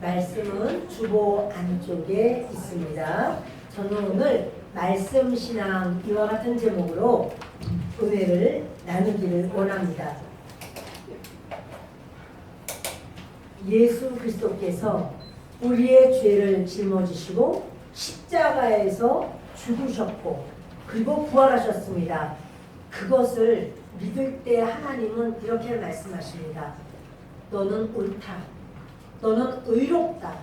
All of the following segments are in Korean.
말씀은 주보 안쪽에 있습니다. 저는 오늘 말씀 신앙 이와 같은 제목으로 은혜를 나누기를 원합니다. 예수 그리스도께서 우리의 죄를 짊어지시고 십자가에서 죽으셨고 그리고 부활하셨습니다. 그것을 믿을 때 하나님은 이렇게 말씀하십니다. 너는 옳다. 너는 의롭다.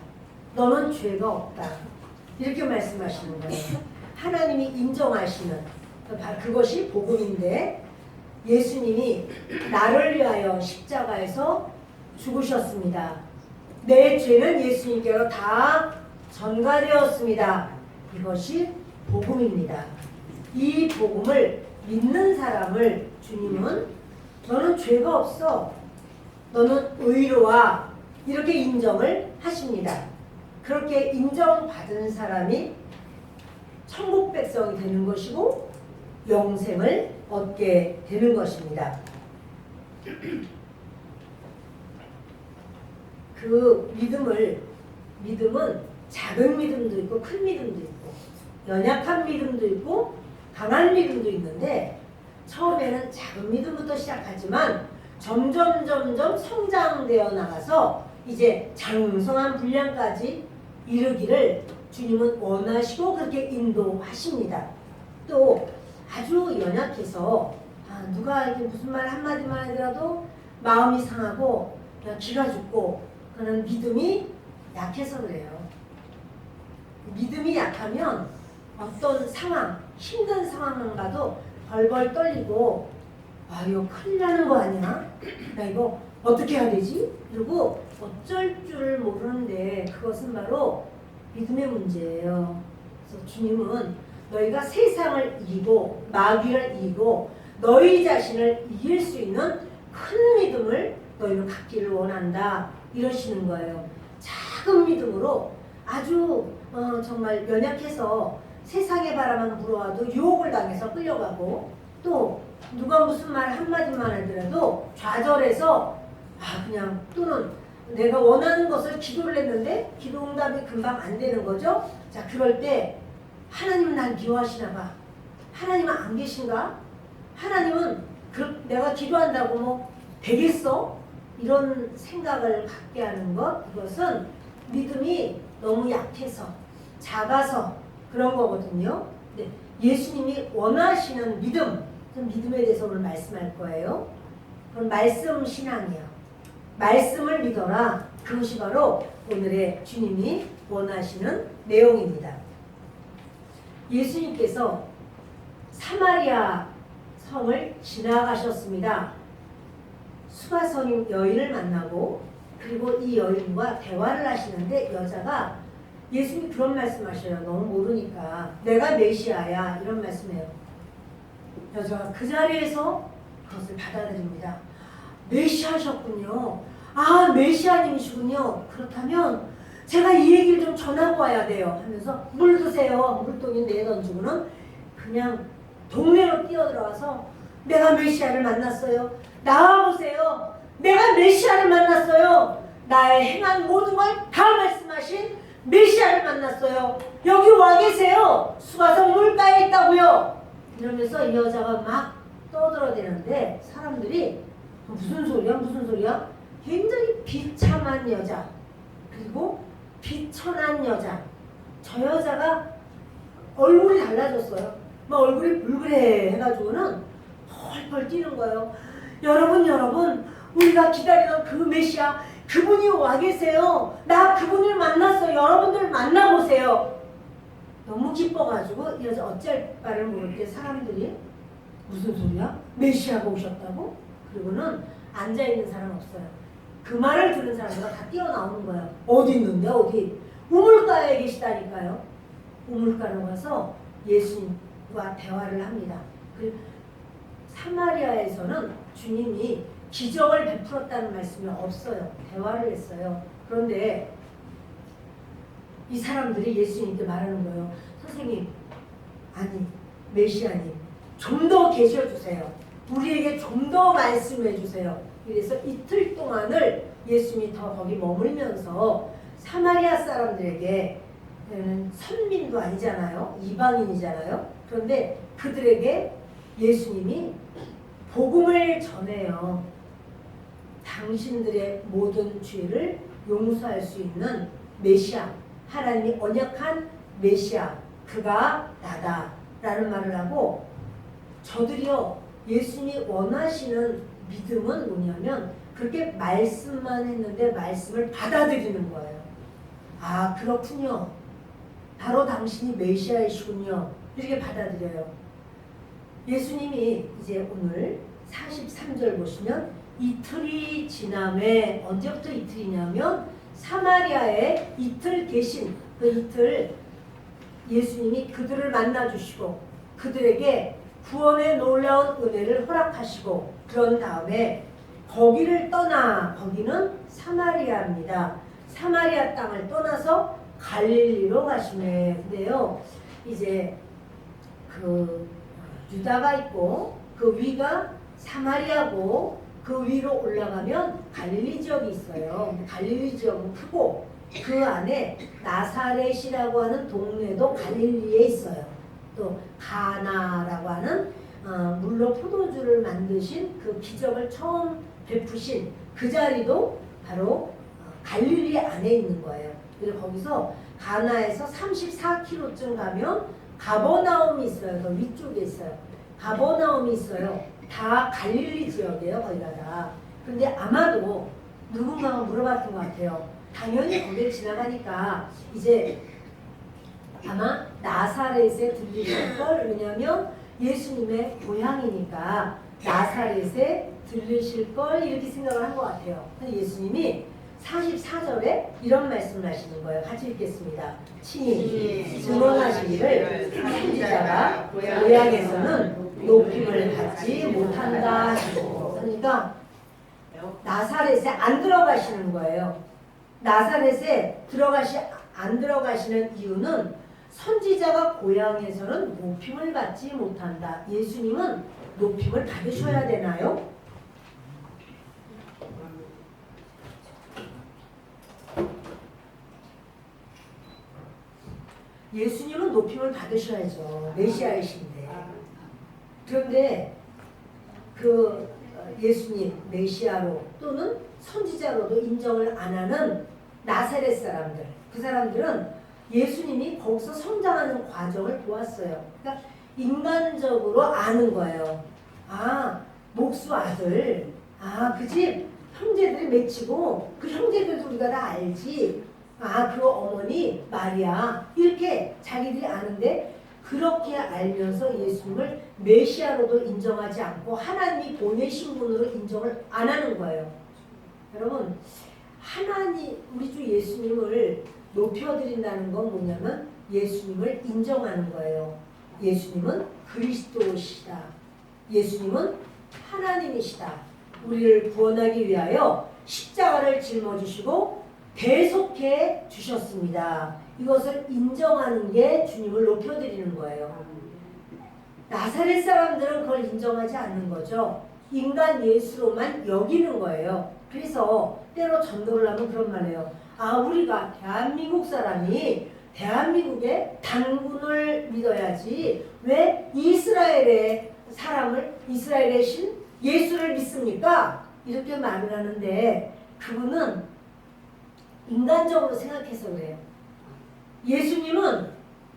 너는 죄가 없다. 이렇게 말씀하시는 거예요. 하나님이 인정하시는 그것이 복음인데 예수님이 나를 위하여 십자가에서 죽으셨습니다. 내 죄는 예수님께로 다 전가되었습니다. 이것이 복음입니다. 이 복음을 믿는 사람을 주님은 너는 죄가 없어. 너는 의로와 이렇게 인정을 하십니다. 그렇게 인정받은 사람이 천국 백성이 되는 것이고 영생을 얻게 되는 것입니다. 그 믿음은 작은 믿음도 있고 큰 믿음도 있고 연약한 믿음도 있고 강한 믿음도 있는데 처음에는 작은 믿음부터 시작하지만 점점 성장되어 나가서 이제 장성한 분량까지 이르기를 주님은 원하시고 그렇게 인도하십니다. 또 아주 연약해서 누가 이렇게 무슨 말 한마디만 하더라도 마음이 상하고 그냥 기가 죽고 그런 믿음이 약해서 그래요. 믿음이 약하면 어떤 상황, 힘든 상황만 봐도 벌벌 떨리고 이거 큰일 나는 거 아니야? 나 이거 어떻게 해야 되지? 그리고 어쩔 줄 모르는데 그것은 바로 믿음의 문제예요. 그래서 주님은 너희가 세상을 이기고 마귀를 이기고 너희 자신을 이길 수 있는 큰 믿음을 너희는 갖기를 원한다. 이러시는 거예요. 작은 믿음으로 아주 정말 연약해서 세상의 바람만 불어와도 유혹을 당해서 끌려가고 또 누가 무슨 말 한마디만 하더라도 좌절해서 그냥 또는 내가 원하는 것을 기도를 했는데 기도 응답이 금방 안 되는 거죠. 자, 그럴 때 하나님은 날 미워하시나 봐. 하나님은 안 계신가? 하나님은 내가 기도한다고 뭐 되겠어? 이런 생각을 갖게 하는 것, 이것은 믿음이 너무 약해서 작아서 그런 거거든요. 네, 예수님이 원하시는 믿음에 대해서 오늘 말씀할 거예요. 그건 말씀 신앙이에요. 말씀을 믿어라. 그것이 바로 오늘의 주님이 원하시는 내용입니다. 예수님께서 사마리아 성을 지나가셨습니다. 수가성인 여인을 만나고 그리고 이 여인과 대화를 하시는데 여자가 예수님이 그런 말씀하셔요. 너무 모르니까 내가 메시아야 이런 말씀해요. 여자가 그 자리에서 그것을 받아들입니다. 메시아셨군요. 메시아님이시군요. 그렇다면 제가 이 얘기를 좀 전하고 와야 돼요 하면서 물 드세요. 물동이 내던지고는 그냥 동네로 뛰어들어가서 내가 메시아를 만났어요. 나와보세요. 내가 메시아를 만났어요. 나의 행한 모든 걸 다 말씀하신 메시아를 만났어요. 여기 와 계세요. 수가성 물가에 있다고요. 이러면서 이 여자가 막 떠들어대는데 사람들이 무슨 소리야? 굉장히 비참한 여자 그리고 비천한 여자. 저 여자가 얼굴이 달라졌어요. 막 얼굴이 불그레 해가지고는 펄펄 뛰는 거예요. 여러분 우리가 기다리던 그 메시아 그분이 와 계세요. 나 그분을 만났어요. 여러분들 만나보세요. 너무 기뻐가지고 이 여자 어쩔 바를 모를 때 사람들이 무슨 소리야? 메시아가 오셨다고? 그리고는 앉아있는 사람 없어요. 그 말을 들은 사람들 다 뛰어나오는 거예요. 어디 있는데 어디? 우물가에 계시다니까요. 우물가로 가서 예수님과 대화를 합니다. 그리고 사마리아에서는 주님이 기적을 베풀었다는 말씀이 없어요. 대화를 했어요. 그런데 이 사람들이 예수님께 말하는 거예요. 선생님, 메시아님, 좀 더 계셔주세요. 우리에게 좀 더 말씀해 주세요. 그래서 이틀 동안을 예수님이 더 거기 머물면서 사마리아 사람들에게 선민도 아니잖아요. 이방인이잖아요. 그런데 그들에게 예수님이 복음을 전해요. 당신들의 모든 죄를 용서할 수 있는 메시아, 하나님이 언약한 메시아, 그가 나다 라는 말을 하고, 저들이요 예수님이 원하시는 믿음은 뭐냐면 그렇게 말씀만 했는데 말씀을 받아들이는 거예요. 아, 그렇군요. 바로 당신이 메시아이시군요. 이렇게 받아들여요. 예수님이 이제 오늘 43절 보시면 이틀이 지남에, 언제부터 이틀이냐면 사마리아에 이틀 계신 그 이틀 예수님이 그들을 만나주시고 그들에게 구원의 놀라운 은혜를 허락하시고, 그런 다음에 거기를 떠나, 거기는 사마리아입니다. 사마리아 땅을 떠나서 갈릴리로 가시는데요. 이제 그 유다가 있고 그 위가 사마리아고 그 위로 올라가면 갈릴리 지역이 있어요. 갈릴리 지역은 크고 그 안에 나사렛이라고 하는 동네도 갈릴리에 있어요. 또 가나라고 하는 물로 포도주를 만드신 그 기적을 처음 베푸신 그 자리도 바로 갈릴리 안에 있는 거예요. 그리고 거기서 가나에서 34km쯤 가면 가버나움이 있어요. 더 위쪽에 있어요. 가버나움이 있어요. 다 갈릴리 지역이에요. 거기가 다. 근데 아마도 누군가가 물어봤던 것 같아요. 당연히 거기를 지나가니까 이제 아마 나사렛에 들리실 걸, 왜냐하면 예수님의 고향이니까 나사렛에 들리실 걸 이렇게 생각을 한 것 같아요. 근데 예수님이 44절에 이런 말씀을 하시는 거예요. 같이 읽겠습니다. 친히 증언하시기를 선지자가 고향에서는 높임을 받지 못한다. 그러니까 나사렛에 안 들어가시는 거예요. 나사렛에 안 들어가시는 이유는 선지자가 고향에서는 높임을 받지 못한다. 예수님은 높임을 받으셔야 되나요? 예수님은 높임을 받으셔야죠. 메시아이신데. 그런데 그 예수님 메시아로 또는 선지자로도 인정을 안 하는 나사렛 사람들, 그 사람들은 예수님이 거기서 성장하는 과정을 보았어요. 그러니까 인간적으로 아는 거예요. 아, 목수 아들, 아, 그 집 형제들이 맺히고 그 형제들도 우리가 다 알지. 아, 그 어머니 마리아, 이렇게 자기들이 아는데, 그렇게 알면서 예수님을 메시아로도 인정하지 않고 하나님이 보내신 분으로 인정을 안 하는 거예요. 여러분, 하나님, 우리 주 예수님을 높여드린다는 건 뭐냐면 예수님을 인정하는 거예요. 예수님은 그리스도시다. 예수님은 하나님이시다. 우리를 구원하기 위하여 십자가를 짊어지시고 대속해 주셨습니다. 이것을 인정하는 게 주님을 높여드리는 거예요. 나사렛 사람들은 그걸 인정하지 않는 거죠. 인간 예수로만 여기는 거예요. 그래서 때로 전도를 하면 그런 말이에요. 아, 우리가 대한민국 사람이 대한민국의 단군을 믿어야지 왜 이스라엘의 사람을, 이스라엘의 신 예수를 믿습니까? 이렇게 말을 하는데 그분은 인간적으로 생각해서 그래요. 예수님은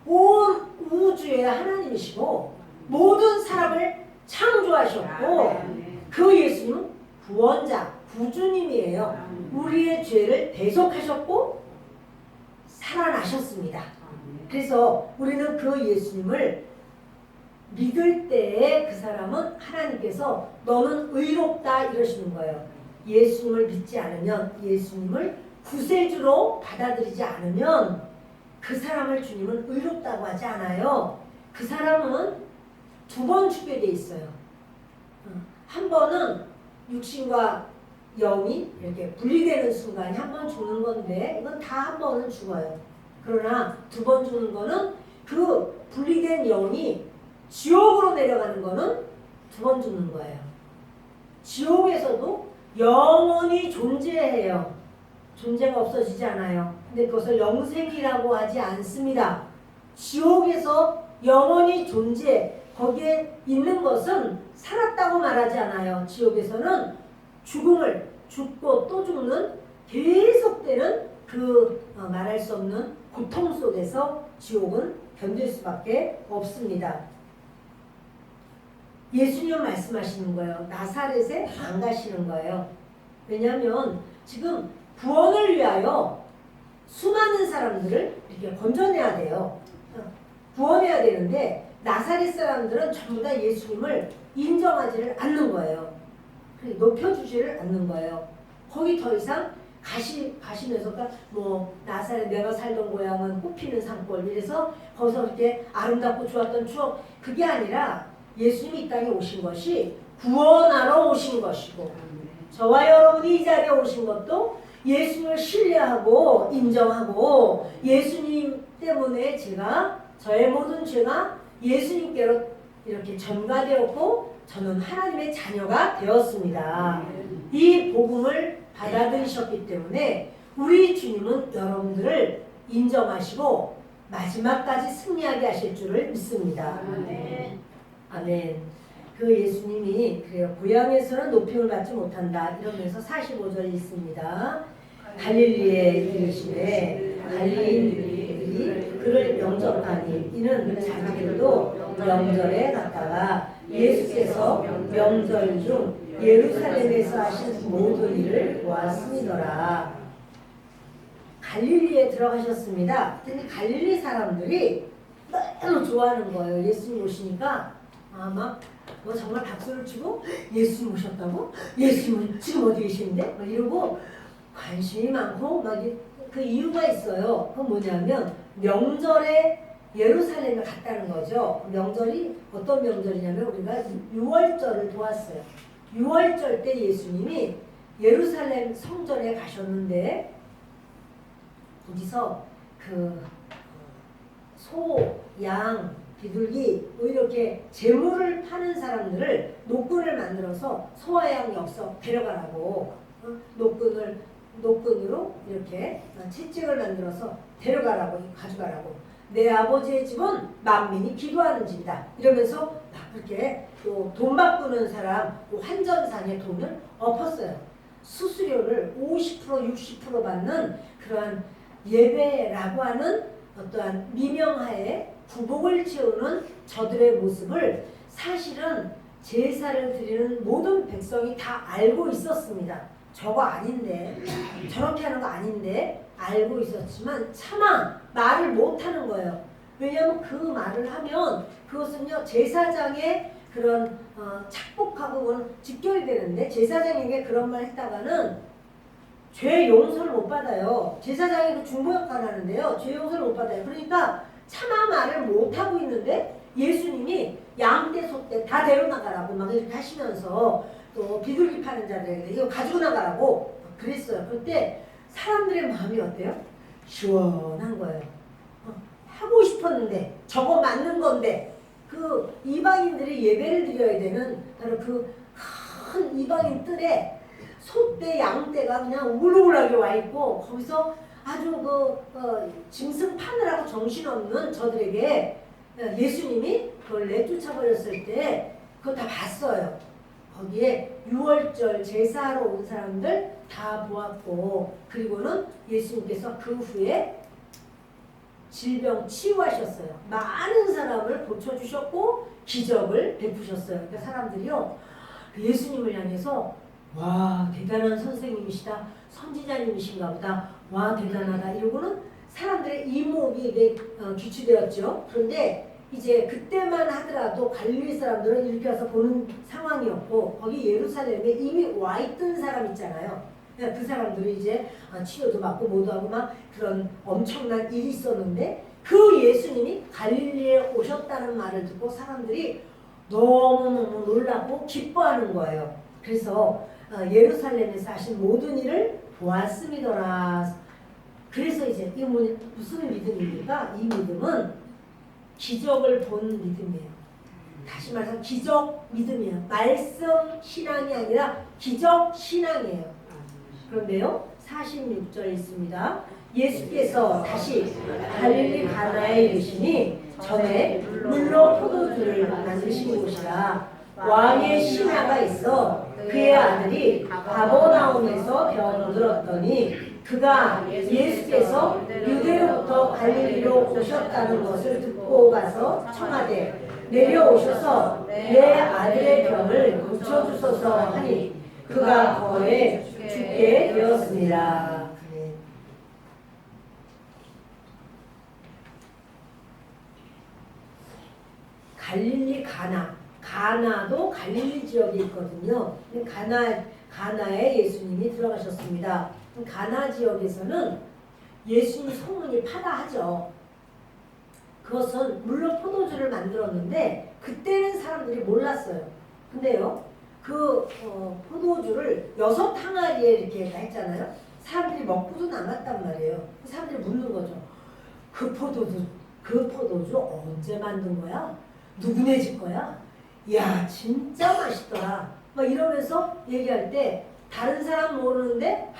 온 우주의 하나님이시고 모든 사람을 창조하셨고 그 예수님은 구원자, 구주님이에요. 우리의 죄를 대속하셨고 살아나셨습니다. 그래서 우리는 그 예수님을 믿을 때에 그 사람은 하나님께서 너는 의롭다 이러시는 거예요. 예수님을 믿지 않으면, 예수님을 구세주로 받아들이지 않으면 그 사람을 주님은 의롭다고 하지 않아요. 그 사람은 두 번 죽게 돼 있어요. 한 번은 육신과 영이 이렇게 분리되는 순간에 한 번 죽는 건데 이건 다 한 번은 죽어요. 그러나 두 번 죽는 거는 그 분리된 영이 지옥으로 내려가는 거는 두 번 죽는 거예요. 지옥에서도 영원히 존재해요. 존재가 없어지지 않아요. 근데 그것을 영생이라고 하지 않습니다. 지옥에서 영원히 존재, 거기에 있는 것은 살았다고 말하지 않아요. 지옥에서는 죽음을 죽고 또 죽는 계속되는 말할 수 없는 고통 속에서 지옥은 견딜 수밖에 없습니다. 예수님 말씀하시는 거예요. 나사렛에 안 가시는 거예요. 왜냐하면 지금 구원을 위하여 수많은 사람들을 이렇게 건져내야 돼요. 구원해야 되는데 나사렛 사람들은 전부 다 예수님을 인정하지를 않는 거예요. 높여주지를 않는 거예요. 거기 더 이상 가시면서 뭐 나사렛 내가 살던 고향은 꽃피는 산골 이래서 거기서 이렇게 아름답고 좋았던 추억, 그게 아니라 예수님이 이 땅에 오신 것이 구원하러 오신 것이고, 저와 여러분이 이 자리에 오신 것도 예수님을 신뢰하고 인정하고 예수님 때문에 저의 모든 죄가 예수님께로 이렇게 전가되었고 저는 하나님의 자녀가 되었습니다. 이 복음을 받아들이셨기 때문에 우리 주님은 여러분들을 인정하시고 마지막까지 승리하게 하실 줄을 믿습니다. 아멘. 그 예수님이 그래요. 고향에서는 높임을 받지 못한다 이러면서 45절이 있습니다. 갈릴리에 이르시되 갈릴리인들이 그를 영접하니 이는 자기들도 명절에 갔다가 예수께서 명절 중 예루살렘에서 하신 모든 일을 보았음이더라. 갈릴리에 들어가셨습니다. 근데 갈릴리 사람들이 너무 좋아하는 거예요. 예수님 오시니까 뭐 정말 박수를 치고 예수님 오셨다고? 예수님 지금 어디 계시는데? 막 이러고 관심이 많고 그 이유가 있어요. 그건 뭐냐면 명절에 예루살렘에 갔다는 거죠. 명절이 어떤 명절이냐면 우리가 6월절을 도왔어요. 6월절 때 예수님이 예루살렘 성전에 가셨는데 거기서 소, 양, 비둘기 뭐 이렇게 재물을 파는 사람들을 노끈을 만들어서 소와 양 엽서 데려가라고 노끈으로 이렇게 채찍을 만들어서 데려가라고 가져가라고, 내 아버지의 집은 만민이 기도하는 집이다 이러면서 막 그렇게 또 돈 바꾸는 사람 환전상의 돈을 엎었어요. 수수료를 50% 60% 받는 그러한 예배라고 하는 어떠한 미명하에 구복을 채우는 저들의 모습을 사실은 제사를 드리는 모든 백성이 다 알고 있었습니다. 저거 아닌데, 저렇게 하는 거 아닌데 알고 있었지만 차마 말을 못하는 거예요. 왜냐하면 그 말을 하면 그것은요 제사장의 그런 착복하고 직결이 되는데, 제사장에게 그런 말 했다가는 죄 용서를 못 받아요. 제사장이 그 중보 역할을 하는데요, 죄 용서를 못 받아요. 그러니까 차마 말을 못하고 있는데 예수님이 양떼 소떼 다 데려나가라고 막 이렇게 하시면서 또 비둘기 파는 자들에게 이거 가지고 나가라고 그랬어요. 그때 사람들의 마음이 어때요? 시원한 거예요. 하고 싶었는데 저거 맞는 건데, 그 이방인들이 예배를 드려야 되는 바로 그 큰 이방인 뜰에 소떼 양떼가 그냥 우글우글하게 와 있고, 거기서 아주 짐승 파느라고 정신없는 저들에게 예수님이 그걸 내쫓아버렸을 때 그거 다 봤어요. 거기에 6월절 제사하러 온 사람들 다 보았고, 그리고는 예수님께서 그 후에 질병 치유하셨어요. 많은 사람을 고쳐주셨고 기적을 베푸셨어요. 그러니까 사람들이요 예수님을 향해서 와 대단한 선생님이시다, 선지자님이신가 보다, 와 대단하다 이러고는 사람들의 이목이 규치되었죠. 그런데 이제 그때만 하더라도 갈릴리 사람들은 이렇게 와서 보는 상황이었고, 거기 예루살렘에 이미 와 있던 사람 있잖아요. 그 사람들이 이제 치료도 받고 뭐도 하고 막 그런 엄청난 일이 있었는데, 그 예수님이 갈릴리에 오셨다는 말을 듣고 사람들이 너무너무 놀라고 기뻐하는 거예요. 그래서 예루살렘에서 하신 모든 일을 보았음이더라. 그래서 이제 이게 무슨 믿음입니까? 이 믿음은 기적을 본 믿음이에요. 다시 말해서 기적 믿음이에요. 말씀 신앙이 아니라 기적 신앙이에요. 그런데요, 46절 있습니다. 예수께서 다시 갈릴리 가나에 이르시니 전에 물로 포도주를 만드신 곳이라 왕의 신하가 있어 그의 아들이 가버나움에서 병들었더니 그가 예수께서 유대로부터 갈릴리로 오셨다는 것을 듣고 가서 청하되 내려오셔서 내 아들의 병을 고쳐주소서 하니 그가 거에 죽게 되었습니다. 갈릴리 가나도 갈릴리 지역에 있거든요. 가나에 예수님이 들어가셨습니다. 가나 지역에서는 예수님 소문이 파다하죠. 그것은 물론 포도주를 만들었는데 그때는 사람들이 몰랐어요. 근데요, 그 포도주를 6항아리에 이렇게 했잖아요. 사람들이 먹고도 남았단 말이에요. 사람들이 묻는 거죠. 그 포도주 언제 만든 거야? 누구네 집 거야? 야, 진짜 맛있더라. 막 이러면서 얘기할 때 다른 사람 모르는데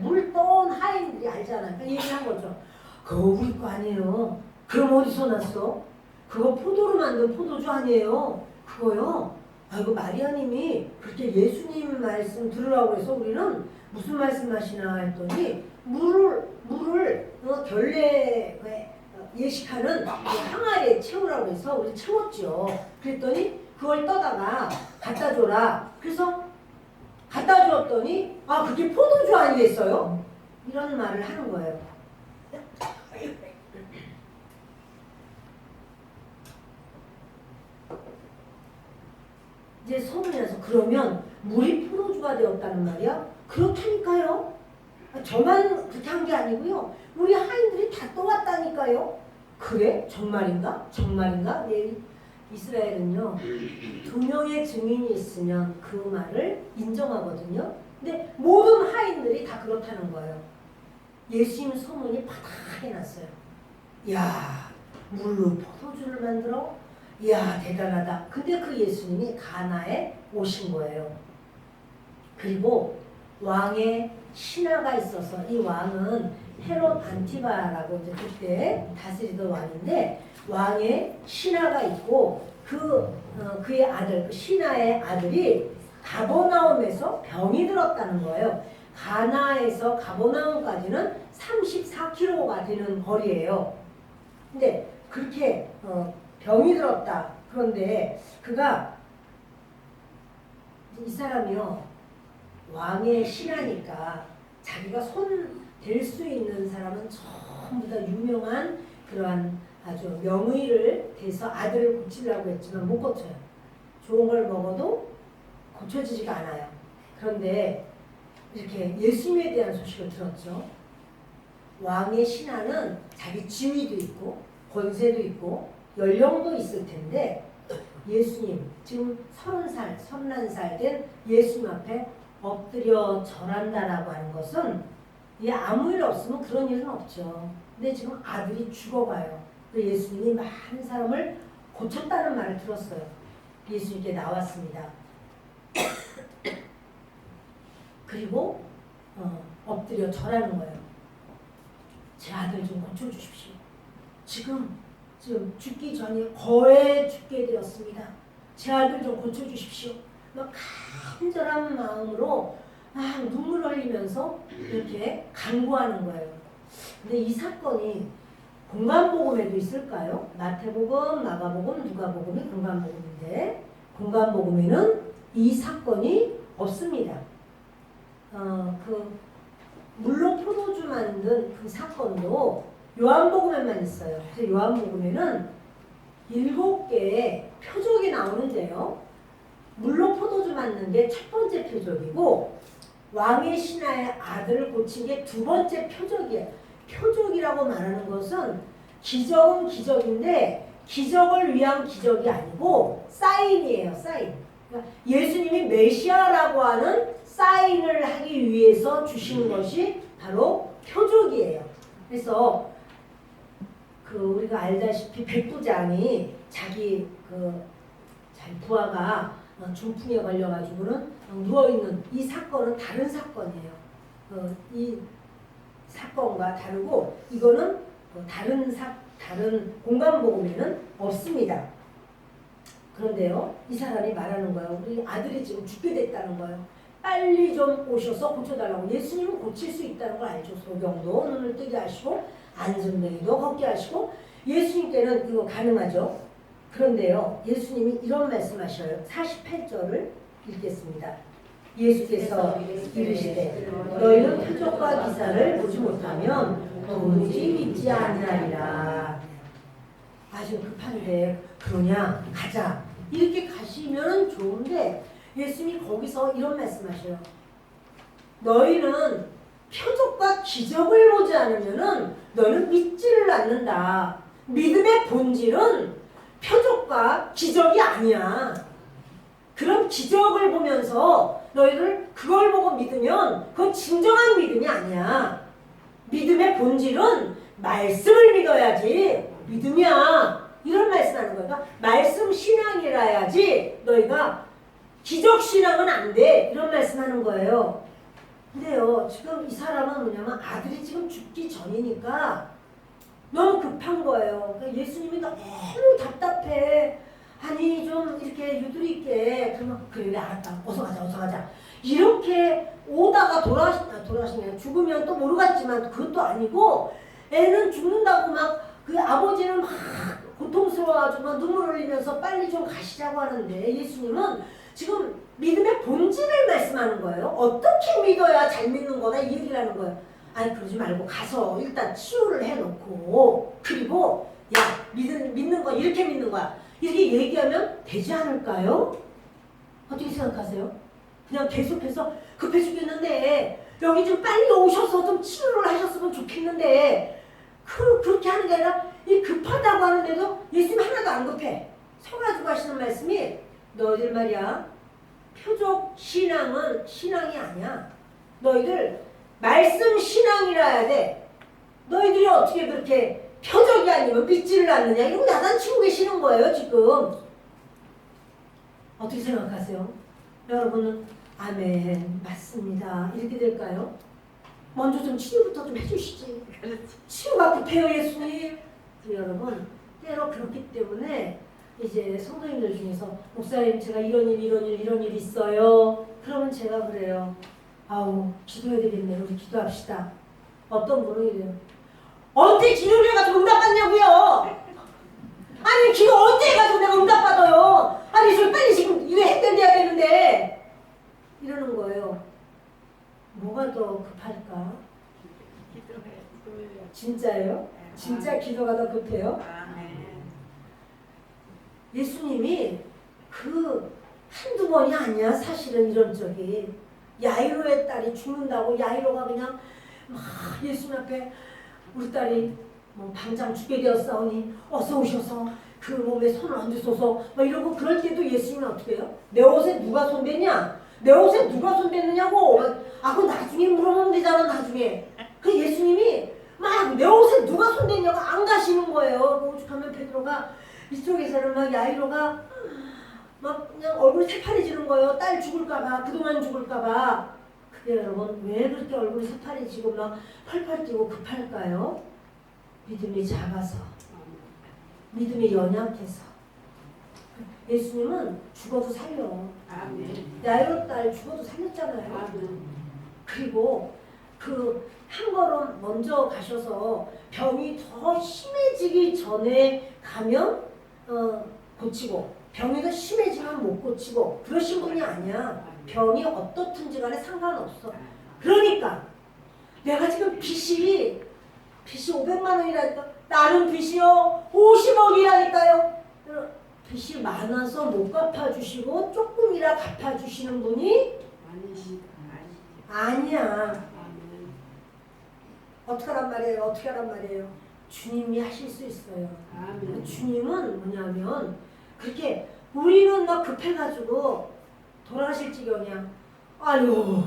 물 떠온 하인들이 알잖아요. 그러니까 얘기한 거죠. 그거 우리 거 아니에요. 그럼 어디서 났어? 그거 포도로 만든 포도주 아니에요. 그거요. 아이고, 마리아님이 그렇게 예수님 말씀 들으라고 해서 우리는 무슨 말씀하시나 했더니 물을 결례 예식하는 항아리에 채우라고 해서 우리 채웠죠. 그랬더니 그걸 떠다가 갖다 줘라. 그래서 갖다 주었더니 그게 포도주 아니겠어요? 이런 말을 하는 거예요. 이제 소문이 나서 그러면 물이 포도주가 되었다는 말이야? 그렇다니까요. 저만 그렇게 한 게 아니고요. 우리 하인들이 다 떠왔다니까요. 그래? 정말인가? 네, 이스라엘은요, 2명의 증인이 있으면 그 말을 인정하거든요. 근데 모든 하인들이 다 그렇다는 거예요. 예수님 소문이 바닥에 났어요. 야, 물로 포도주를 만들어? 이야, 대단하다. 근데 그 예수님이 가나에 오신 거예요. 그리고 왕의 신하가 있어서 이 왕은 헤롯 안티바라고 이제 그때 다스리던 왕인데 왕의 신하가 있고 그의 아들, 그 신하의 아들이 가버나움에서 병이 들었다는 거예요. 가나에서 가버나움까지는 34km가 되는 거리예요. 근데 그렇게 병이 들었다. 그런데 이 사람이요, 왕의 신하니까 자기가 손 댈 수 있는 사람은 전부 다 유명한 그러한 아주 명의를 대서 아들을 고치려고 했지만 못 고쳐요. 좋은 걸 먹어도 고쳐지지가 않아요. 그런데 이렇게 예수님에 대한 소식을 들었죠. 왕의 신하는 자기 지위도 있고 권세도 있고 연령도 있을 텐데 예수님, 지금 31살 된 예수님 앞에 엎드려 절한다라고 하는 것은 아무 일 없으면 그런 일은 없죠. 근데 지금 아들이 죽어가요. 예수님이 많은 사람을 고쳤다는 말을 들었어요. 예수님께 나왔습니다. 그리고 엎드려 절하는 거예요. 제 아들 좀 고쳐주십시오. 지금 죽기 전에 거의 죽게 되었습니다. 제 아들 좀 고쳐주십시오. 막 간절한 마음으로 막 눈물 흘리면서 이렇게 간구하는 거예요. 근데 이 사건이 공간복음에도 있을까요? 마태복음, 마가복음, 누가복음이 공간복음인데 공간복음에는 이 사건이 없습니다. 그 물로 포도주 만든 그 사건도 요한복음에만 있어요. 그래서 요한복음에는 7개의 표적이 나오는데요. 물로 포도주 만든 게 첫 번째 표적이고 왕의 신하의 아들을 고친 게 두 번째 표적이에요. 표적이라고 말하는 것은 기적은 기적인데 기적을 위한 기적이 아니고 사인이에요. 사인. 그러니까 예수님이 메시아라고 하는 사인을 하기 위해서 주신 것이 바로 표적이에요. 그래서 우리가 알다시피 백부장이 자기 부하가 중풍에 걸려가지고는 누워있는 이 사건은 다른 사건이에요. 이 사건과 다르고 이거는 다른 공간복음에는 없습니다. 그런데요, 이 사람이 말하는 거예요. 우리 아들이 지금 죽게 됐다는 거예요. 빨리 좀 오셔서 고쳐달라고. 예수님은 고칠 수 있다는 걸 알죠. 소경도 눈을 뜨게 하시고 안전뱅이도 걷게 하시고 예수님께는 이거 가능하죠. 그런데요, 예수님이 이런 말씀하셔요. 48절을 읽겠습니다. 예수께서 이르시되 너희는 표적과 기사를 보지 못하면 도무지 믿지 아니하리라. 아주 급한데 그러냐 가자 이렇게 가시면 좋은데 예수님이 거기서 이런 말씀하셔요. 너희는 표적과 기적을 보지 않으면은 너는 믿지를 않는다. 믿음의 본질은 표적과 기적이 아니야. 그런 기적을 보면서 너희를 그걸 보고 믿으면 그건 진정한 믿음이 아니야. 믿음의 본질은 말씀을 믿어야지 믿음이야. 이런 말씀하는 거야. 그러니까 말씀 신앙이라 해야지 너희가 기적 신앙은 안 돼. 이런 말씀하는 거예요. 근데요, 지금 이 사람은 뭐냐면 아들이 지금 죽기 전이니까 너무 급한 거예요. 그러니까 예수님이 너무 답답해. 아니 좀 이렇게 유두리 있게 그러면 그래 알았다. 어서 가자. 이렇게 오다가 돌아가시면 죽으면 또 모르겠지만 그것도 아니고 애는 죽는다고 막 그 아버지는 막 고통스러워가지고 막 눈물 흘리면서 빨리 좀 가시자고 하는데 예수님은 지금 믿음의 본질을 말씀하는 거예요. 어떻게 믿어야 잘 믿는 거다 이 얘기를 하는 거예요. 아니 그러지 말고 가서 일단 치유를 해놓고 그리고 야 믿는 거 이렇게 믿는 거야. 이렇게 얘기하면 되지 않을까요? 어떻게 생각하세요? 그냥 계속해서 급해 죽겠는데 여기 좀 빨리 오셔서 좀 치료를 하셨으면 좋겠는데 그렇게 하는 게 아니라 이 급하다고 하는데도 예수님 하나도 안 급해. 서가지고 하시는 말씀이 너희들 말이야 표적 신앙은 신앙이 아니야. 너희들 말씀 신앙이라 해야 돼. 너희들이 어떻게 그렇게 표적이 아니면 믿지를 않느냐 이러고 야단치고 계시는 거예요 지금. 어떻게 생각하세요? 여러분은 아멘 맞습니다 이렇게 될까요? 먼저 좀 치유부터 좀 해주시지. 치유가 급해요 예수님. 여러분 때로 그렇기 때문에 이제 성도님들 중에서 목사님 제가 이런 일 있어요. 그러면 제가 그래요. 아우 기도해야 되겠네. 우리 기도합시다. 어떤 분은 이래요. 언제 기도를 해가지고 응답받냐고요. 아니 기도 언제 해가지고 내가 응답받아요. 아니 저 빨리 지금 이거 해야 되는데 이러는 거예요. 뭐가 더 급할까? 진짜예요? 진짜 기도가 더 급해요? 예수님이 그 한두 번이 아니야 사실은 이런 적이. 야이로의 딸이 죽는다고 야이로가 그냥 막 예수님 앞에 우리 딸이 뭐 당장 죽게 되었사오니 어서 오셔서 그 몸에 손을 얹으소서 막 이러고 그럴 때도 예수님은 어떻게 해요? 내 옷에 누가 손댔냐? 내 옷에 누가 손댔느냐고. 아 그거 나중에 물어보면 되잖아 나중에. 그 예수님이 막 내 옷에 누가 손댔냐고 안 가시는 거예요. 오죽하면 베드로가 이쪽에서는 막 야이로가 막 그냥 얼굴이 새파래지는 거예요. 딸 죽을까봐 그동안 죽을까봐. 그게 여러분 왜 그렇게 얼굴이 새파래지고 막 펄펄 뛰고 급할까요? 믿음이 작아서 믿음이 연약해서. 예수님은 죽어도 살려. 야이로 딸 죽어도 살렸잖아요. 그리고 그 한 걸음 먼저 가셔서 병이 더 심해지기 전에 가면 고치고 병이 더 심해지면 못 고치고 그러신 분이 아니야. 병이 어떻든지 간에 상관없어. 그러니까 내가 지금 빚이 500만 원이라니까 나는 빚이요 50억이라니까요. 빚이 많아서 못 갚아주시고 조금이라 갚아주시는 분이 아니야. 어떻게 하란 말이에요? 주님이 하실 수 있어요. 주님은 뭐냐면 그렇게 우리는 막 급해가지고 돌아가실 지경이야. 아유,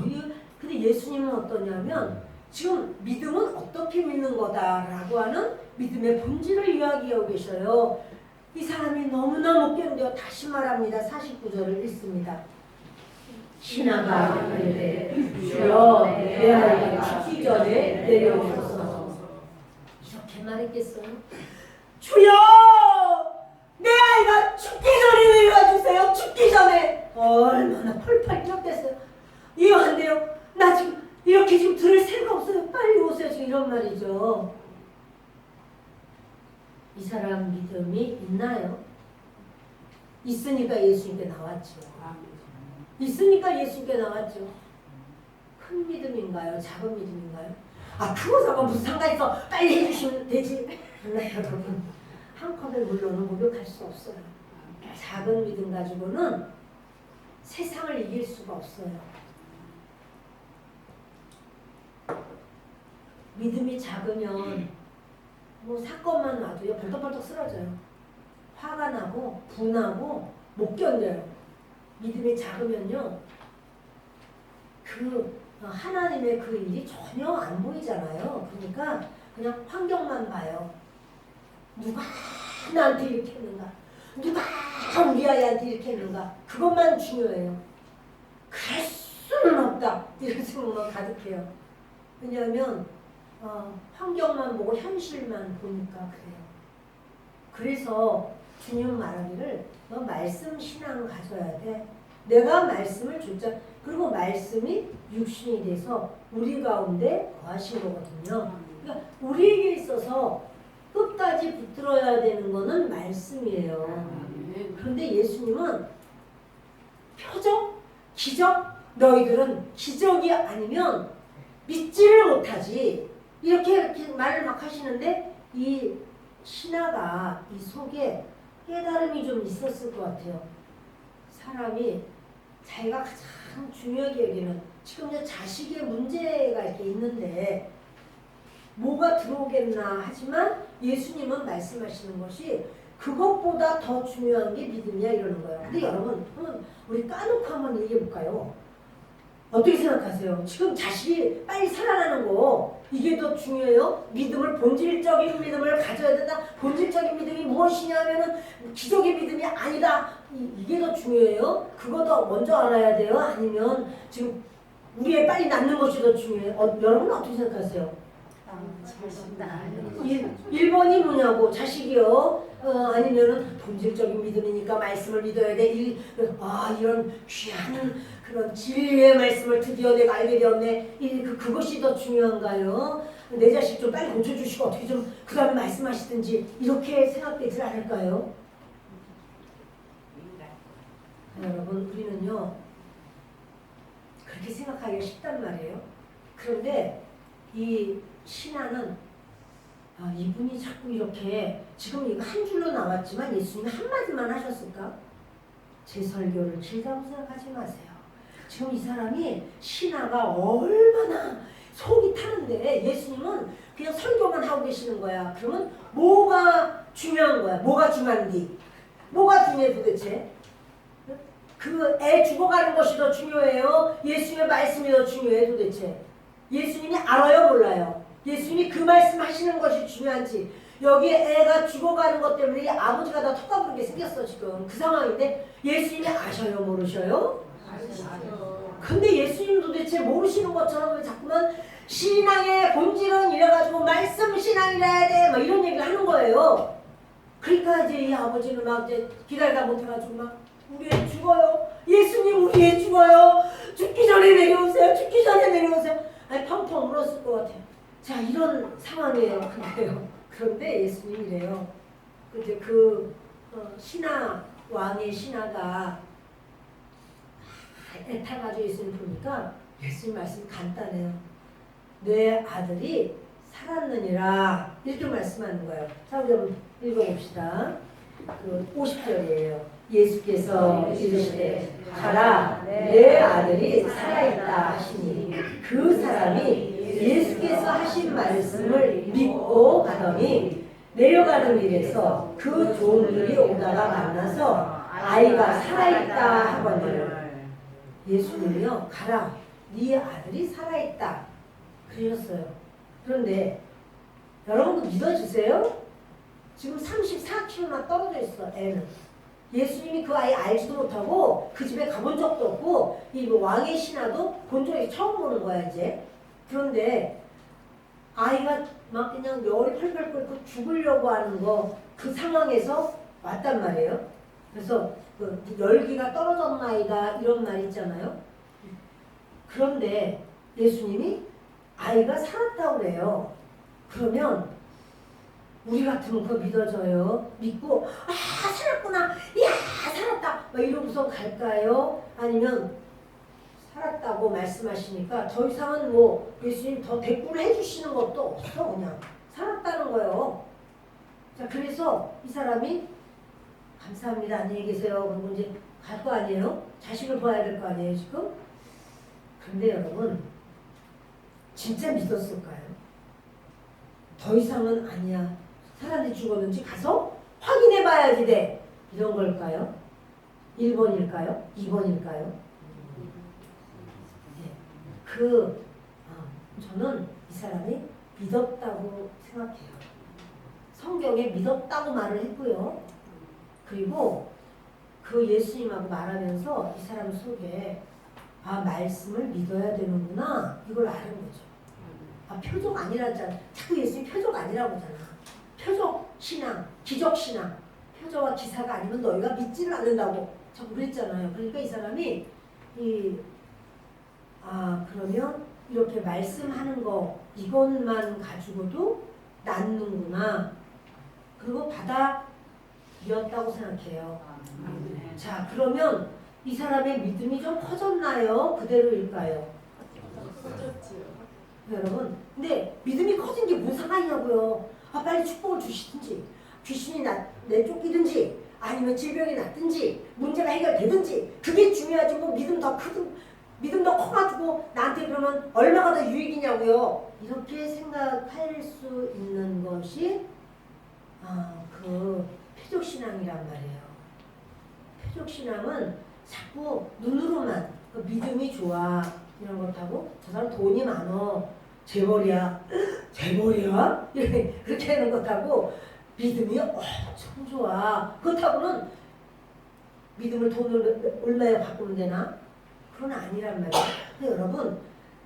근데 예수님은 어떠냐면 지금 믿음은 어떻게 믿는 거다라고 하는 믿음의 본질을 이야기하고 계셔요. 이 사람이 너무나 못 견뎌. 다시 말합니다. 49절을 읽습니다. 신하가 이르되 주여 내 아이가 죽기 전에 내려오소서. 이렇게 말했겠어요? 주여 내 아이가 죽기 전에 내려와 주세요. 죽기 전에. 얼마나 펄펄 뛰었겠어요. 이해 안 돼요? 나 지금 이렇게 지금 들을 새가 없어요. 빨리 오세요. 지금 이런 말이죠. 이 사람 믿음이 있나요? 있으니까 예수님께 나왔죠. 있으니까 예수님께 나왔죠. 큰 믿음인가요? 작은 믿음인가요? 그거 저거 무슨 상관있어. 빨리 해주시면 되지. 그러나 여러분 한 컵의 물로는 목욕할 수 없어요. 작은 믿음 가지고는 세상을 이길 수가 없어요. 믿음이 작으면 뭐 사건만 와도요 벌떡벌떡 쓰러져요. 화가 나고 분하고 못 견뎌요. 믿음이 작으면요 그 하나님의 그 일이 전혀 안 보이잖아요. 그러니까 그냥 환경만 봐요. 누가 나한테 이렇게 했는가? 누가 우리 아이한테 이렇게 했는가? 그것만 중요해요. 그럴 수는 없다. 이런 생각만 가득해요. 왜냐하면 환경만 보고 현실만 보니까 그래요. 그래서 주님 말하기를 너 말씀 신앙을 가져야 돼. 내가 말씀을 줬자. 그리고 말씀이 육신이 돼서 우리 가운데 거하신 거거든요. 그러니까 우리에게 있어서 끝까지 붙들어야 되는 거는 말씀이에요. 그런데 예수님은 표적, 기적, 너희들은 기적이 아니면 믿지를 못하지. 이렇게 말을 막 하시는데 이 신하가 이 속에 깨달음이 좀 있었을 것 같아요. 사람이 자기가 가장 중요하게 여기는 지금 이제 자식의 문제가 이렇게 있는데 뭐가 들어오겠나 하지만 예수님은 말씀하시는 것이 그것보다 더 중요한 게 믿음이야 이러는 거예요. 근데 여러분 우리 까놓고 한번 얘기해 볼까요? 어떻게 생각하세요? 지금 자식이 빨리 살아나는 거 이게 더 중요해요? 믿음을 본질적인 믿음을 가져야 된다. 본질적인 믿음이 무엇이냐 하면은 기적의 믿음이 아니다. 이게 더 중요해요? 그거 더 먼저 알아야 돼요? 아니면 지금 우리의 빨리 낫는 것이 더 중요해요? 여러분은 어떻게 생각하세요? 1번이 뭐냐고 자식이요? 아니면은 본질적인 믿음이니까 말씀을 믿어야 돼. 이런 귀한 그런 진리의 말씀을 드디어 내가 알게 되었네. 그것이 더 중요한가요? 내 자식 좀 빨리 고쳐주시고 어떻게 좀 그 다음에 말씀하시든지 이렇게 생각되지 않을까요? 여러분 우리는요 그렇게 생각하기가 쉽단 말이에요. 그런데 이 신하는 이분이 자꾸 이렇게 지금 이거 한 줄로 나왔지만 예수님이 한마디만 하셨을까? 제 설교를 길다고 생각하지 마세요. 지금 이 사람이 신하가 얼마나 속이 타는데 예수님은 그냥 설교만 하고 계시는 거야. 그러면 뭐가 중요한 거야? 뭐가 중요한디? 뭐가 중요해 도대체? 그 애 죽어가는 것이 더 중요해요? 예수님의 말씀이 더 중요해 도대체? 예수님이 알아요 몰라요? 예수님이 그 말씀 하시는 것이 중요한지 여기에 애가 죽어가는 것 때문에 아버지가 다 턱가부르게 생겼어 지금 그 상황인데 예수님이 아셔요 모르셔요? 아셔요. 근데 예수님 도대체 모르시는 것처럼 왜 자꾸만 신앙의 본질은 이래가지고 말씀 신앙이라 돼 막 이런 얘기를 하는 거예요. 그러니까 이제 이 아버지는 막 이제 기다리다 못해가지고 막 우리 애 죽어요. 예수님 우리 애 죽어요. 죽기 전에 내려오세요. 죽기 전에 내려오세요. 아니 펑펑 울었을 것 같아요. 자 이런 상황이에요. 그런데 예수님이래요. 이제 신하 왕의 신하가 애타가지고 예수님 보니까 예수님 말씀이 간단해요. 내 아들이 살았느니라 이렇게 말씀하는 거예요. 자 우리 한번 읽어봅시다. 50절이에요. 예수께서 이르시되 가라 내 아들이 살아있다 하시니 그 사람이 예수께서 하신 말씀을 믿고 가더니 내려가는 길에서 그 종들이 오다가 만나서 아이가 살아있다 하거든요. 예수님이요 가라 네 아들이 살아있다 그러셨어요. 그런데 여러분도 믿어주세요? 지금 34km나 떨어져 있어 애는. 예수님이 그 아이 알지도 못하고 그 집에 가본 적도 없고 이 왕의 신하도 본 적이 처음 보는 거야 이제. 그런데 아이가 막 그냥 열이 펄펄 끓고 죽으려고 하는 거 그 상황에서 왔단 말이에요. 그래서 그 열기가 떨어졌나이다 이런 말 있잖아요. 그런데 예수님이 아이가 살았다고 그래요. 그러면 우리 같으면 그거 믿어져요. 믿고 아 살았구나, 이야 살았다 막 이러고서 갈까요? 아니면 살았다고 말씀하시니까 더 이상은 뭐 예수님 더 대꾸를 해주시는 것도 없어. 그냥 살았다는 거예요. 자, 그래서 이 사람이 감사합니다 안녕히 계세요 그리고 이제 갈 거 아니에요? 자식을 봐야 될 거 아니에요 지금? 근데 여러분 진짜 믿었을까요? 더 이상은 아니야, 사람들이 죽었는지 가서 확인해 봐야지 돼, 이런 걸까요? 1번일까요? 2번일까요? 저는 이 사람이 믿었다고 생각해요. 성경에 믿었다고 말을 했고요. 그리고 그 예수님하고 말하면서 이 사람 속에 아 말씀을 믿어야 되는구나 이걸 아는 거죠. 아 표적 아니라잖아. 자꾸 예수님 표적 아니라고 하잖아. 표적 신앙, 기적 신앙, 표적과 기사가 아니면 너희가 믿지를 않는다고 자꾸 그랬잖아요. 그러니까 이 사람이 그러면 이렇게 말씀하는 거 이것만 가지고도 낫는구나. 그리고 받아들였다고 생각해요. 자, 그러면 이 사람의 믿음이 좀 커졌나요? 그대로일까요? 커졌지요. 여러분, 근데 믿음이 커진 게 무슨 상관이냐고요. 아 빨리 축복을 주시든지 귀신이 내쫓기든지 아니면 질병이 낫든지 문제가 해결되든지 그게 중요하지 뭐 믿음 더 커가지고 나한테 그러면 얼마가 더 유익이냐고요. 이렇게 생각할 수 있는 것이 그 표적신앙이란 말이에요. 표적신앙은 자꾸 눈으로만 그 믿음이 좋아 이런 것하고 저 사람 돈이 많어 재벌이야 그렇게 하는 것하고 믿음이 엄청 좋아 그렇다고는 믿음을 돈을 얼마에 바꾸면 되나? 그건 아니란 말이에요. 근데 여러분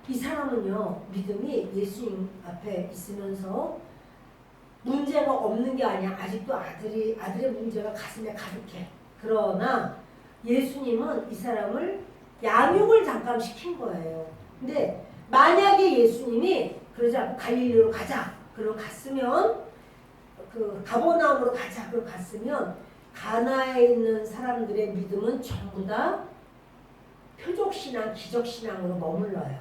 이 사람은요 믿음이 예수님 앞에 있으면서 문제가 없는 게 아니야. 아직도 아들의 문제가 가슴에 가득해. 그러나 예수님은 이 사람을 양육을 잠깐 시킨 거예요. 근데 만약에 예수님이 그러지 않고 갈릴리로 가자. 그러고 갔으면 그 가버나움으로 가자. 그러고 갔으면 가나에 있는 사람들의 믿음은 전부 다 표적신앙, 기적신앙으로 머물러요.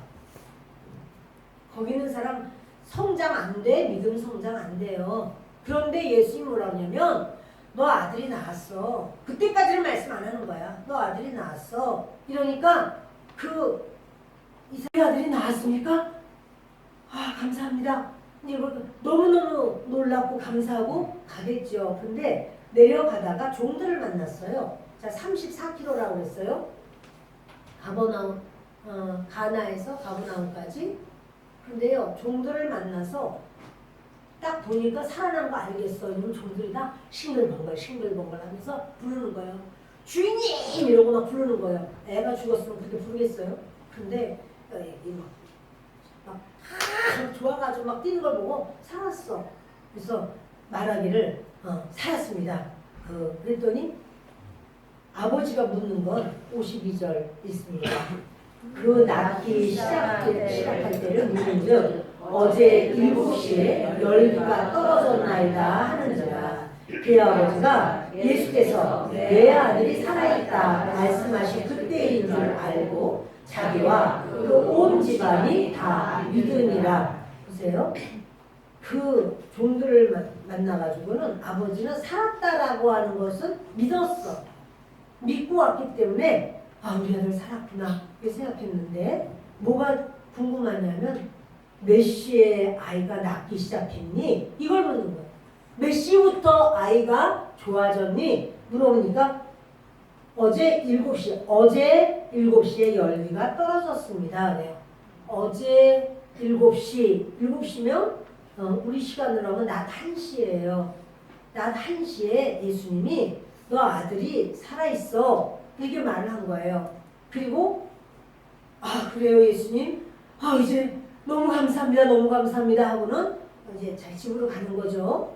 거기 있는 사람 성장 안 돼. 믿음 성장 안 돼요. 그런데 예수님이 뭐라 그러냐면 너 아들이 나왔어. 그때까지는 말씀 안 하는 거야. 너 아들이 나왔어. 이러니까 이 아들이 나왔습니까? 아 감사합니다. 너무너무 놀랍고 감사하고 가겠죠. 근데 내려가다가 종들을 만났어요. 자 34km라고 했어요. 가나에서 가버나움까지. 근데요 종들을 만나서 딱 보니까 살아난 거 알겠어. 이러면 종들이 다 싱글벙글 하면서 부르는 거예요. 주인님 이러고 막 부르는 거예요. 애가 죽었으면 그렇게 부르겠어요? 근데 막 좋아가지고 막 뛰는 걸 보고 살았어. 그래서 말하기를 살았습니다. 그랬더니 아버지가 묻는 건 52절 있습니다. 그 낫기 시작할 때를 묻는즉 어제 7시에 열기가 떨어졌나이다 하는지라. 그의 아버지가 예수께서 내 아들이 살아있다 말씀하신 그때인 줄 알고 자기와 그 온 집안이 다 믿으니라. 보세요. 그 종들을 만나가지고는 아버지는 살았다라고 하는 것은 믿었어. 믿고 왔기 때문에 우리 아들 살았구나 이렇게 생각했는데 뭐가 궁금하냐면 몇 시에 아이가 낫기 시작했니? 이걸 묻는 거예요. 몇 시부터 아이가 좋아졌니? 물어보니까 어제 7시에 열기가 떨어졌습니다. 그래요. 어제 7시면 우리 시간으로 하면 낮 1시예요. 낮 1시에 예수님이 너 아들이 살아있어. 이렇게 말을 한 거예요. 그리고 아 그래요 예수님? 아 이제 너무 감사합니다. 너무 감사합니다 하고는 이제 자기 집으로 가는 거죠.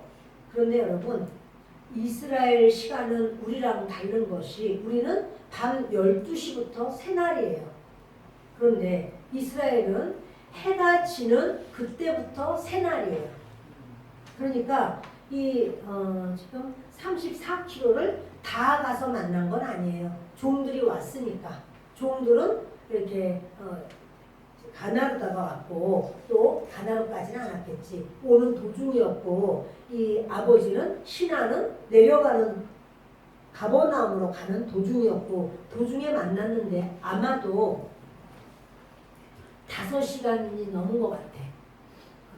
그런데 여러분 이스라엘 시간은 우리랑 다른 것이 우리는 밤 12시부터 새날이에요. 그런데 이스라엘은 해가 지는 그때부터 새날이에요. 그러니까 지금 34km를 다 가서 만난 건 아니에요. 종들이 왔으니까. 종들은 이렇게 가나루다가 왔고 또 가나루까지는 않았겠지. 오는 도중이었고 이 아버지는 신하는 내려가는 가버나움으로 가는 도중이었고 도중에 만났는데 아마도 5시간이 넘은 것 같아.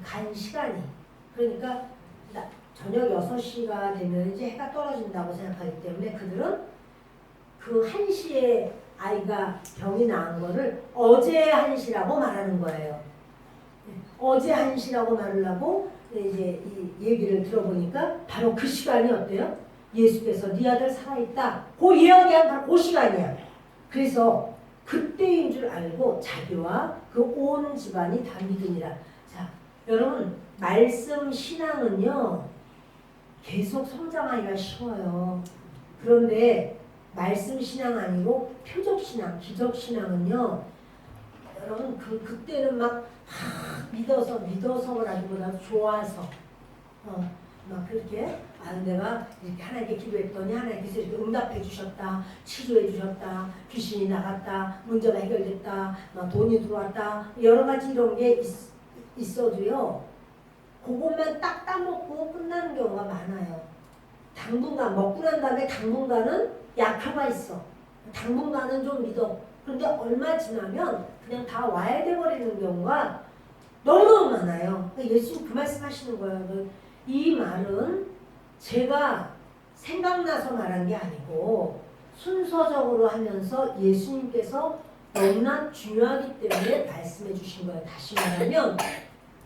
간 시간이. 그러니까 저녁 6시가 되면 이제 해가 떨어진다고 생각하기 때문에 그들은 그 1시에 아이가 병이 나은 거를 어제 1시라고 말하는 거예요. 어제 1시라고 말하려고 이제 이 얘기를 들어보니까 바로 그 시간이 어때요? 예수께서 네 아들 살아있다. 그 이야기한 바로 그 시간이야. 그래서 그때인 줄 알고 자기와 그 온 집안이 다 믿으니라. 자, 여러분 말씀 신앙은요 계속 성장하기가 쉬워요. 그런데 말씀 신앙 아니고 표적 신앙, 기적 신앙은요 여러분 그때는 막 믿어서라기보다 좋아서 막 그렇게 내가 이렇게 하나님께 기도했더니 하나님께서 이렇게 응답해 주셨다, 치료해 주셨다, 귀신이 나갔다, 문제가 해결됐다, 막 돈이 들어왔다, 여러 가지 이런 게 있어도요 그것만 딱 따먹고 끝나는 경우가 많아요. 당분간 먹고 난 다음에 당분간은 약효가 있어. 당분간은 좀 믿어. 그런데 얼마 지나면 그냥 다 와야 돼버리는 경우가 너무너무 많아요. 예수님 그 말씀 하시는 거예요. 이 말은 제가 생각나서 말한 게 아니고 순서적으로 하면서 예수님께서 너무나 중요하기 때문에 말씀해 주신 거예요. 다시 말하면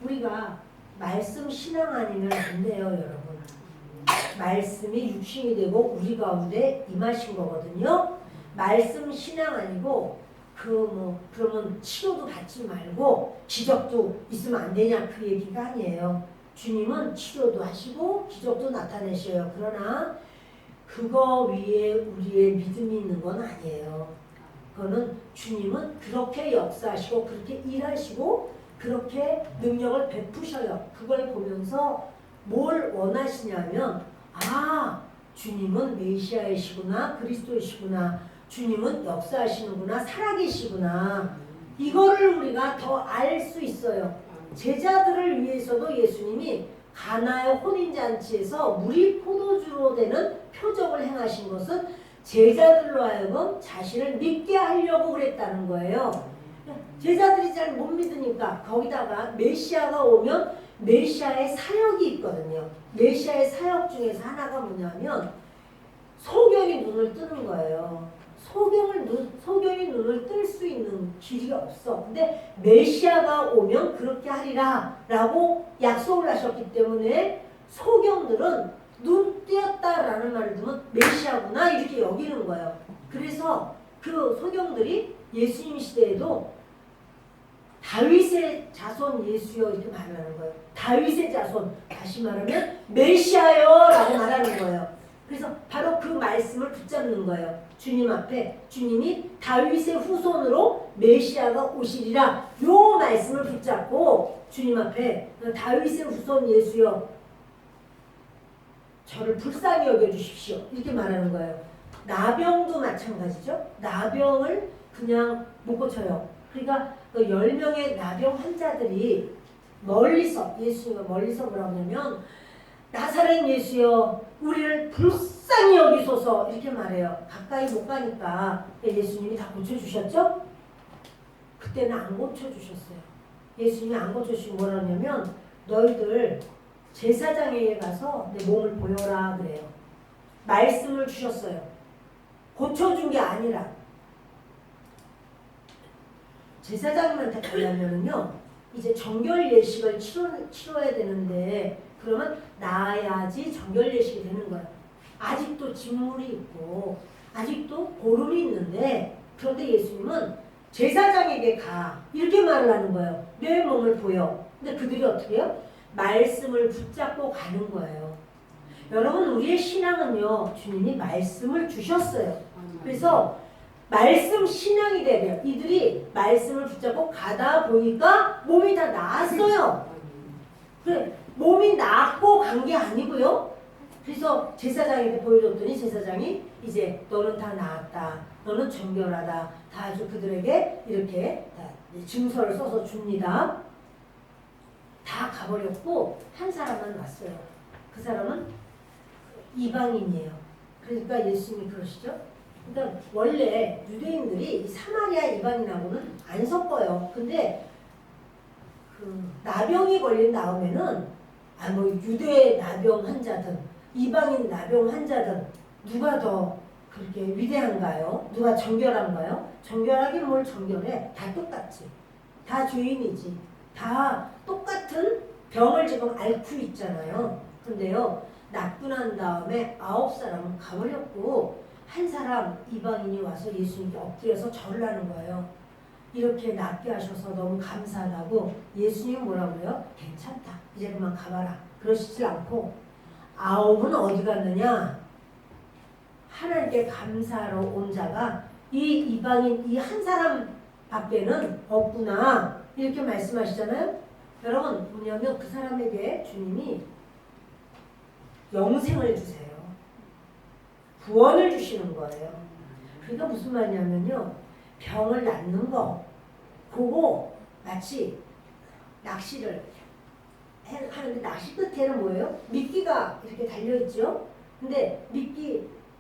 우리가 말씀 신앙 아니면 안 돼요, 여러분. 말씀이 육신이 되고 우리 가운데 임하신 거거든요. 말씀 신앙 아니고 그러면 치료도 받지 말고 기적도 있으면 안 되냐 그 얘기가 아니에요. 주님은 치료도 하시고 기적도 나타내셔요. 그러나 그거 위에 우리의 믿음이 있는 건 아니에요. 그거는 주님은 그렇게 역사하시고 그렇게 일하시고 그렇게 능력을 베푸셔요. 그걸 보면서 뭘 원하시냐면 주님은 메시아이시구나, 그리스도이시구나, 주님은 역사하시는구나, 살아계시구나. 이거를 우리가 더 알 수 있어요. 제자들을 위해서도 예수님이 가나의 혼인잔치에서 물이 포도주로 되는 표적을 행하신 것은 제자들로 하여금 자신을 믿게 하려고 그랬다는 거예요. 제자들이 잘 못 믿으니까 거기다가 메시아가 오면 메시아의 사역이 있거든요. 메시아의 사역 중에서 하나가 뭐냐면 소경이 눈을 뜨는 거예요. 소경이 눈을 뜰 수 있는 길이 없어. 근데 메시아가 오면 그렇게 하리라 라고 약속을 하셨기 때문에 소경들은 눈 띄었다라는 말을 듣면 메시아구나 이렇게 여기는 거예요. 그래서 그 소경들이 예수님 시대에도 다윗의 자손 예수여 이렇게 말하는 거예요. 다윗의 자손, 다시 말하면 메시아요 라고 말하는 거예요. 그래서 바로 그 말씀을 붙잡는 거예요. 주님 앞에 주님이 다윗의 후손으로 메시아가 오시리라 요 말씀을 붙잡고 주님 앞에 다윗의 후손 예수여 저를 불쌍히 여겨주십시오 이렇게 말하는 거예요. 나병도 마찬가지죠. 나병을 그냥 못 고쳐요. 그러니까 그 10명의 나병 환자들이 멀리서 예수님과 멀리서 뭐라고 하냐면 나사렛 예수여 우리를 불쌍히 여기소서 이렇게 말해요. 가까이 못 가니까 예수님이 다 고쳐주셨죠? 그때는 안 고쳐주셨어요. 예수님이 안 고쳐주시고 뭐라 하냐면 너희들 제사장에게 가서 내 몸을 보여라 그래요. 말씀을 주셨어요. 고쳐준 게 아니라 제사장님한테 가려면은요 이제 정결 예식을 치러야 되는데 그러면 나아야지 정결 예식이 되는 거예요. 아직도 진물이 있고 아직도 보름이 있는데 그런데 예수님은 제사장에게 가 이렇게 말을 하는 거예요. 내 몸을 보여. 근데 그들이 어떻게 해요? 말씀을 붙잡고 가는 거예요. 여러분 우리의 신앙은요 주님이 말씀을 주셨어요. 그래서 말씀 신앙이 되면 이들이 말씀을 붙잡고 가다 보니까 몸이 다 나았어요. 그래 몸이 나았고 간 게 아니고요. 그래서 제사장에게 보여줬더니 제사장이 이제 너는 다 나았다. 너는 정결하다. 다 아주 그들에게 이렇게 증서를 써서 줍니다. 다 가버렸고 한 사람만 왔어요. 그 사람은 이방인이에요. 그러니까 예수님이 그러시죠. 그러니까 원래 유대인들이 사마리아 이방인하고는 안 섞어요. 근데 그 나병이 걸린 다음에는 뭐 유대 나병 환자든 이방인 나병 환자든 누가 더 그렇게 위대한가요? 누가 정결한가요? 정결하긴 뭘 정결해? 다 똑같지. 다 죄인이지. 다 똑같은 병을 지금 앓고 있잖아요. 근데요 낫고 난 다음에 9사람은 가버렸고 한 사람 이방인이 와서 예수님께 엎드려서 절을 하는 거예요. 이렇게 낫게 하셔서 너무 감사하다고 예수님 뭐라고 그래요? 괜찮다. 이제 그만 가봐라. 그러시질 않고 9은 어디 갔느냐? 하나님께 감사하러 온 자가 이 이방인 이 한 사람 밖에는 없구나. 이렇게 말씀하시잖아요. 여러분 뭐냐면 그 사람에게 주님이 영생을 주세요. 구원을 주시는 거예요. 그러니까 무슨 말이냐면요. 병을 낫는 거 그거 마치 낚시를 하는데 낚시 끝에는 뭐예요? 미끼가 이렇게 달려있죠. 근데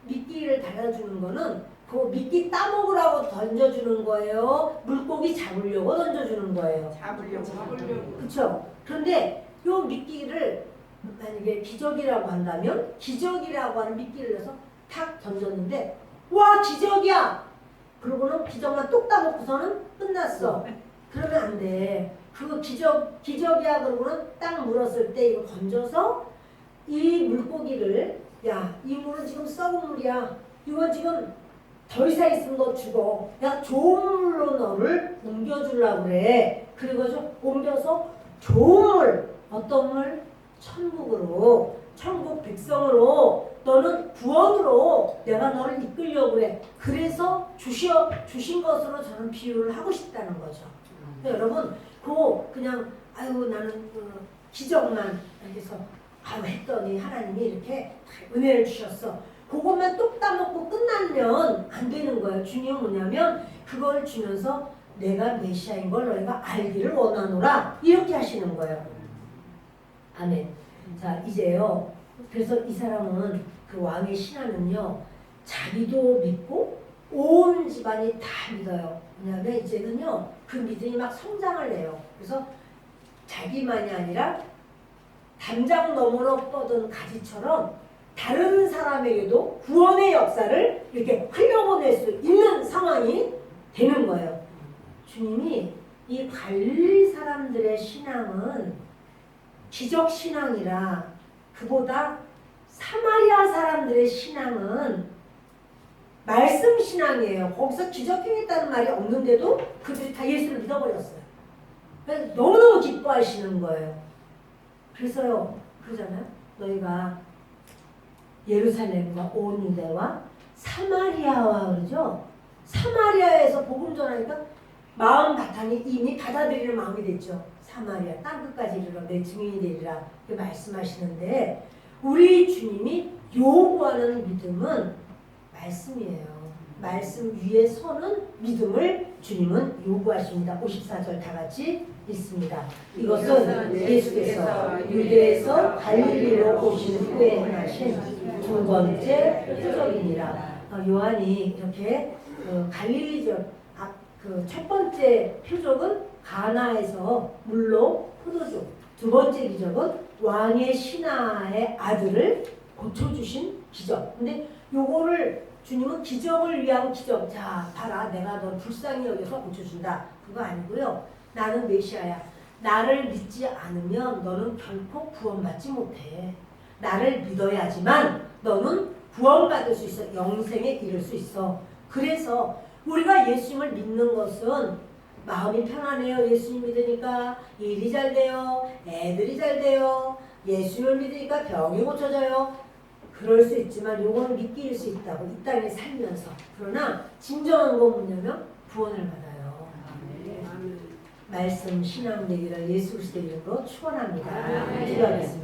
미끼를 달아주는 거는 그 미끼 따먹으라고 던져주는 거예요. 물고기 잡으려고 던져주는 거예요. 잡으려고. 그렇죠. 그런데 요 미끼를 만약에 기적이라고 한다면 기적이라고 하는 미끼를 넣어서 탁 던졌는데 와 기적이야. 그러고는 기적만 뚝 따먹고서는 끝났어. 그러면 안 돼. 그 기적이야 그러고는 딱 물었을 때 이거 건져서 이 물고기를 야 이 물은 지금 썩은 물이야. 이건 지금 더 이상 있으면 너 죽어. 야 좋은 물로 너를 옮겨주려고 그래. 그리고 좀 옮겨서 좋은 물 어떤 물? 천국으로 천국 백성으로 너는 구원으로 내가 너를 이끌려고 그래. 그래서 주신 것으로 저는 비유를 하고 싶다는 거죠. 여러분 그냥 아유 나는 기적만 이렇게서 했더니 하나님이 이렇게 은혜를 주셨어. 그것만 뚝 따먹고 끝나면 안 되는 거예요. 중요한 뭐냐면 그걸 주면서 내가 메시아인 걸 너희가 알기를 원하노라 이렇게 하시는 거예요. 아멘. 자 이제요. 그래서 이 사람은 그 왕의 신하는요. 자기도 믿고 온 집안이 다 믿어요. 왜냐하면 이제는요. 그 믿음이 막 성장을 해요. 그래서 자기만이 아니라 담장 너머로 뻗은 가지처럼 다른 사람에게도 구원의 역사를 이렇게 흘려보낼 수 있는 상황이 되는 거예요. 주님이 이 갈릴리 사람들의 신앙은 기적 신앙이라 그보다 사마리아 사람들의 신앙은 말씀 신앙이에요. 거기서 기적 행했다는 말이 없는데도 그들이 다 예수를 믿어버렸어요. 그래서 너무너무 기뻐하시는 거예요. 그래서요, 그러잖아요. 너희가 예루살렘과 온 유대와 사마리아와 그러죠. 사마리아에서 복음 전하니까 마음 바탕이 이미 받아들이는 마음이 됐죠. 사마리아 땅끝까지 이르러 내 증인이 되리라 그 말씀하시는데 우리 주님이 요구하는 믿음은 말씀이에요. 말씀 위에 서는 믿음을 주님은 요구하십니다. 54절 다 같이 읽습니다. 이것은 예수께서 유대에서 갈릴리로 오신 후에 행하신 두 번째 표적이니라. 요한이 이렇게 갈릴리죠. 그 첫 번째 표적은 가나에서 물로 포도주. 두 번째 기적은 왕의 신하의 아들을 고쳐주신 기적. 근데 요거를 주님은 기적을 위한 기적. 자, 봐라. 내가 너 불쌍히 여겨서 고쳐준다. 그거 아니고요. 나는 메시아야. 나를 믿지 않으면 너는 결코 구원받지 못해. 나를 믿어야지만 너는 구원받을 수 있어. 영생에 이를 수 있어. 그래서 우리가 예수님을 믿는 것은 마음이 편안해요. 예수님 믿으니까 일이 잘 돼요. 애들이 잘 돼요. 예수님을 믿으니까 병이 고쳐져요. 그럴 수 있지만 요거는 믿기일 수 있다고 이 땅에 살면서. 그러나 진정한 건 뭐냐면 구원을 받아요. 말씀 신앙 되기를 예수 그리스도 이름으로 축원합니다. 기도하겠습니다.